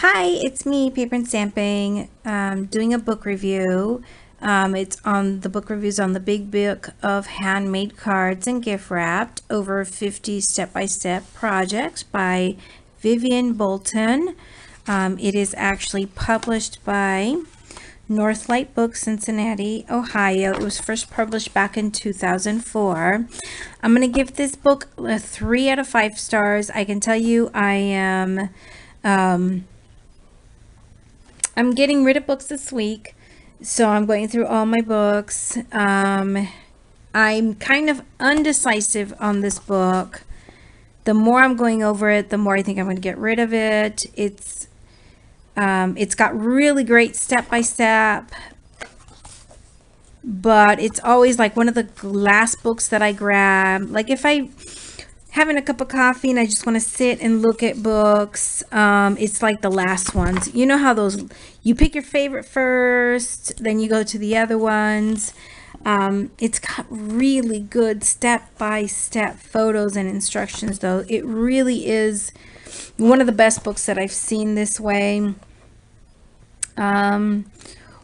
Hi, it's me, Paper and Stamping, doing a book review. It's on the book reviews on the big book of handmade cards and gift wrapped, over 50 step-by-step projects by Vivian Bolton. It is actually published by Northlight Books, Cincinnati, Ohio. It was first published back in 2004. I'm going to give this book a 3 out of 5 stars. I can tell you I'm getting rid of books this week, so I'm going through all my books. I'm kind of undecisive on this book. The more I'm going over it, the more I think I'm going to get rid of it. It's got really great step-by-step, but it's always like one of the last books that I grab. Like if I having a cup of coffee and I just want to sit and look at books, it's like the last ones. You know how those, you pick your favorite first, then you go to the other ones. It's got really good step-by-step photos and instructions though. It really is one of the best books that I've seen this way.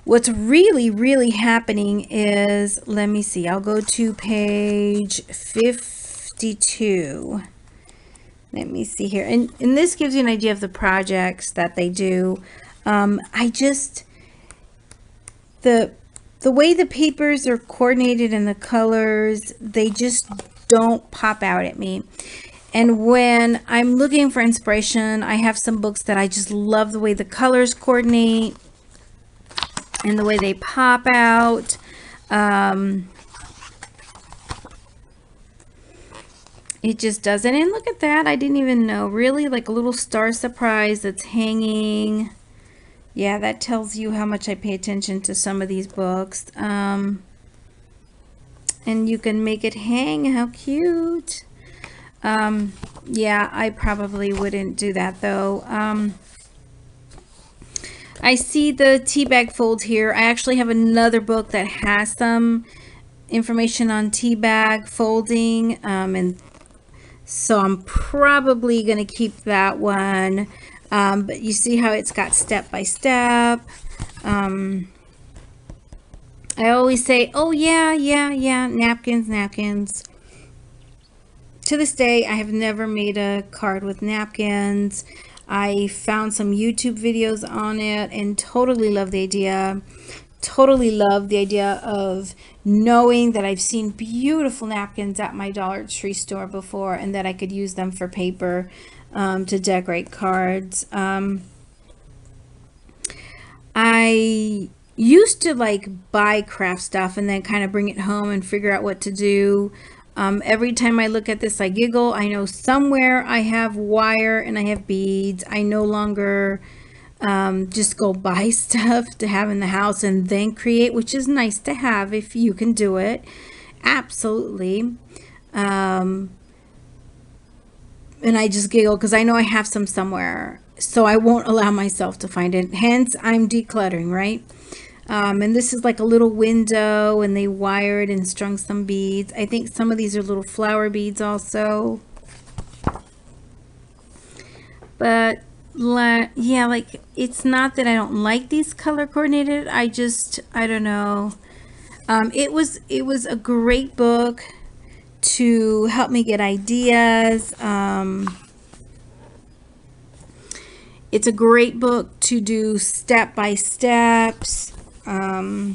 What's really happening is, let me see, I'll go to page 52. Let me see here, and this gives you an idea of the projects that they do. The way the papers are coordinated and the colors, they just don't pop out at me. And when I'm looking for inspiration, I have some books that I just love the way the colors coordinate and the way they pop out. It just doesn't. And look at that, I didn't even know. Really, like a little star surprise that's hanging. Yeah, that tells you how much I pay attention to some of these books. And you can make it hang. How cute. Yeah, I probably wouldn't do that though. I see the tea bag fold here. I actually have another book that has some information on tea bag folding, and so I'm probably going to keep that one. But you see how it's got step by step. I always say, oh yeah, napkins. To this day, I have never made a card with napkins. I found some YouTube videos on it and totally love the idea. Totally love the idea of knowing that I've seen beautiful napkins at my Dollar Tree store before and that I could use them for paper to decorate cards. I used to like buy craft stuff and then kind of bring it home and figure out what to do. Every time I look at this, I giggle. I know somewhere I have wire and I have beads. I no longer just go buy stuff to have in the house and then create, which is nice to have if you can do it. Absolutely. And I just giggle because I know I have some somewhere, so I won't allow myself to find it. Hence, I'm decluttering, right? And this is like a little window, and they wired and strung some beads. I think some of these are little flower beads also. But yeah, like it's not that I don't like these color coordinated. I don't know. It was a great book to help me get ideas. It's a great book to do step by steps. I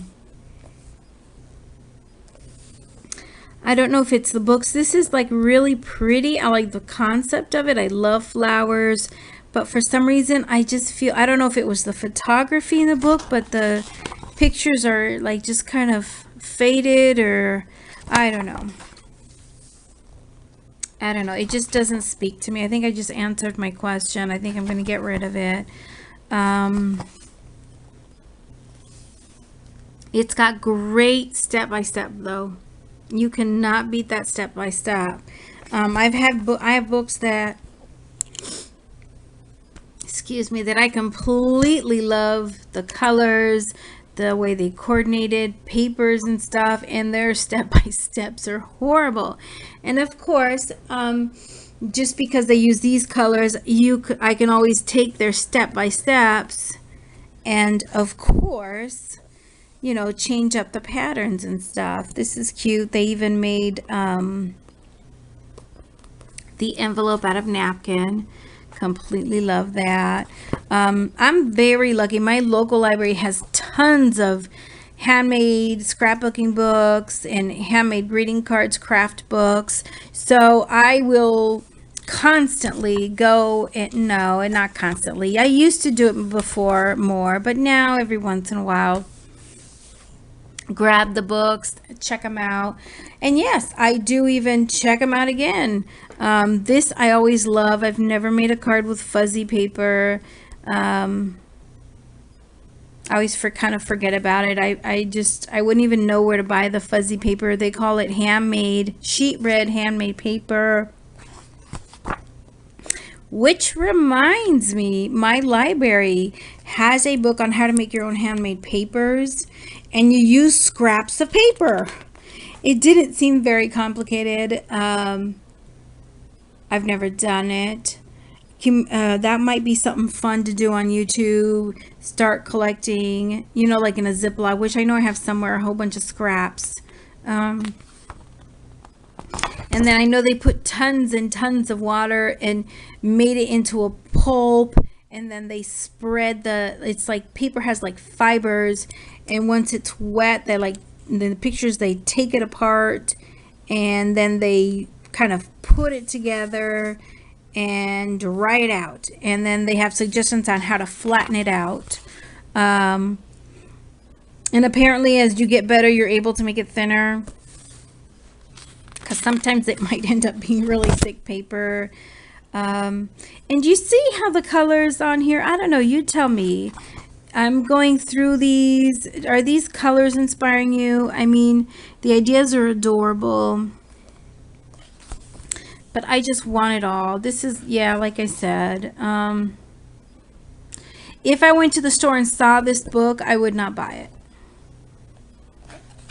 don't know if it's the books. This is like really pretty. I like the concept of it. I love flowers, but for some reason I just feel, I don't know if it was the photography in the book, but the pictures are like just kind of faded, or I don't know. It just doesn't speak to me. I think I just answered my question. I think I'm going to get rid of it. It's got great step-by-step though. You cannot beat that step-by-step. I have books that, excuse me, that I completely love the colors, the way they coordinated papers and stuff, and their step-by-steps are horrible. And of course, just because they use these colors, I can always take their step-by-steps and of course, you know, change up the patterns and stuff. This is cute. They even made the envelope out of napkin. Completely love that. I'm very lucky. My local library has tons of handmade scrapbooking books and handmade greeting cards, craft books. So I will constantly go and no, and not constantly. I used to do it before more, but now every once in a while grab the books, check them out. And yes, I do even check them out again. This I always love. I've never made a card with fuzzy paper. I always kind of forget about it. I wouldn't even know where to buy the fuzzy paper. They call it handmade, sheet red handmade paper. Which reminds me, my library has a book on how to make your own handmade papers, and you use scraps of paper. It didn't seem very complicated. I've never done it. That might be something fun to do on YouTube. Start collecting, you know, like in a Ziploc, which I know I have somewhere, a whole bunch of scraps. And then I know they put tons and tons of water and made it into a pulp, and then they spread it's like paper has like fibers, and once it's wet, they like, in the pictures, they take it apart and then they kind of put it together and dry it out, and then they have suggestions on how to flatten it out. And apparently as you get better, you're able to make it thinner, because sometimes it might end up being really thick paper. And you see how the colors on here, I don't know, you tell me. I'm going through these. Are these colors inspiring you? I mean, the ideas are adorable, but I just want it all. This is, yeah, like I said, if I went to the store and saw this book, I would not buy it.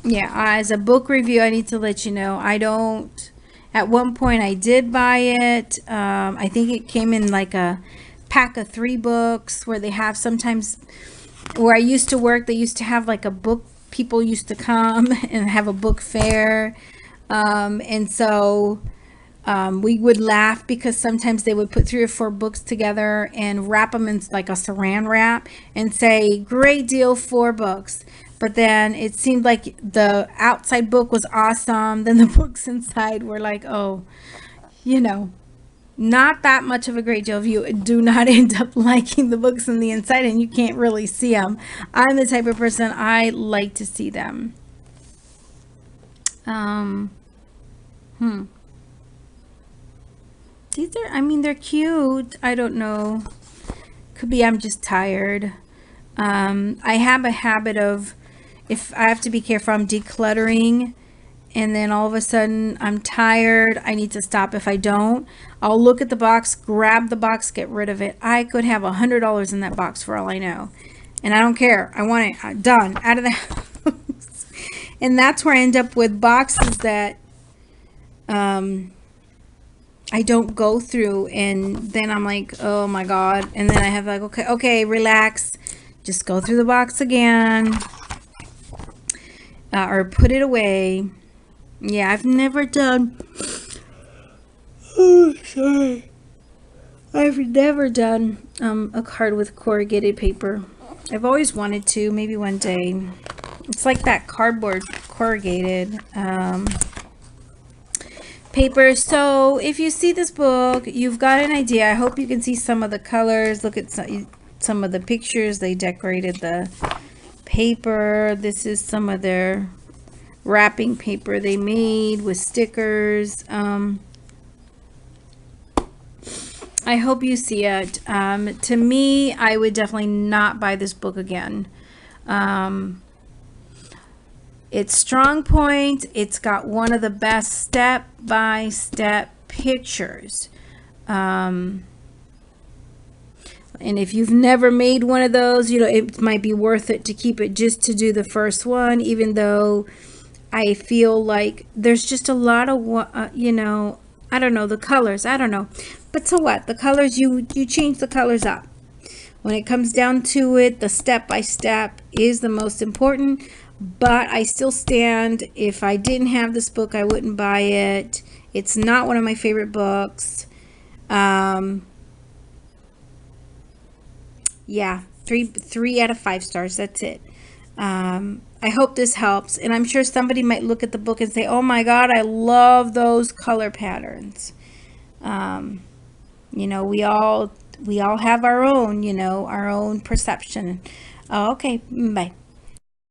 Yeah, as a book review, I need to let you know, I don't. At one point I did buy it. I think it came in like a pack of 3 books, where they have sometimes, where I used to work, they used to have like a book, people used to come and have a book fair. And so we would laugh because sometimes they would put 3 or 4 books together and wrap them in like a saran wrap and say, great deal, 4 books. But then it seemed like the outside book was awesome. Then the books inside were like, oh, you know, not that much of a great deal if you do not end up liking the books on the inside and you can't really see them. I'm the type of person, I like to see them. These are, I mean, they're cute. I don't know. Could be I'm just tired. I have a habit of, if I have to be careful, I'm decluttering, and then all of a sudden I'm tired, I need to stop. If I don't, I'll look at the box, grab the box, get rid of it. I could have $100 in that box for all I know, and I don't care. I want it done, out of the house. And that's where I end up with boxes that I don't go through, and then I'm like, oh my god. And then I have like, okay, relax, just go through the box again, or put it away. Yeah, I've never done, oh sorry, I've never done a card with corrugated paper. I've always wanted to, maybe one day. It's like that cardboard corrugated paper. So if you see this book, you've got an idea. I hope you can see some of the colors. Look at some of the pictures. They decorated the paper. This is some of their wrapping paper they made with stickers. I hope you see it. To me, I would definitely not buy this book again. Its strong point, it's got one of the best step-by-step pictures. And if you've never made one of those, you know, it might be worth it to keep it just to do the first one, even though I feel like there's just a lot of, you know, I don't know, the colors, I don't know. But so what? The colors, you change the colors up. When it comes down to it, the step by step is the most important. But I still stand, if I didn't have this book, I wouldn't buy it. It's not one of my favorite books. Yeah, three out of 5 stars. That's it. I hope this helps, and I'm sure somebody might look at the book and say, "Oh my God, I love those color patterns." You know, we all have our own, you know, our own perception. Oh, okay, bye.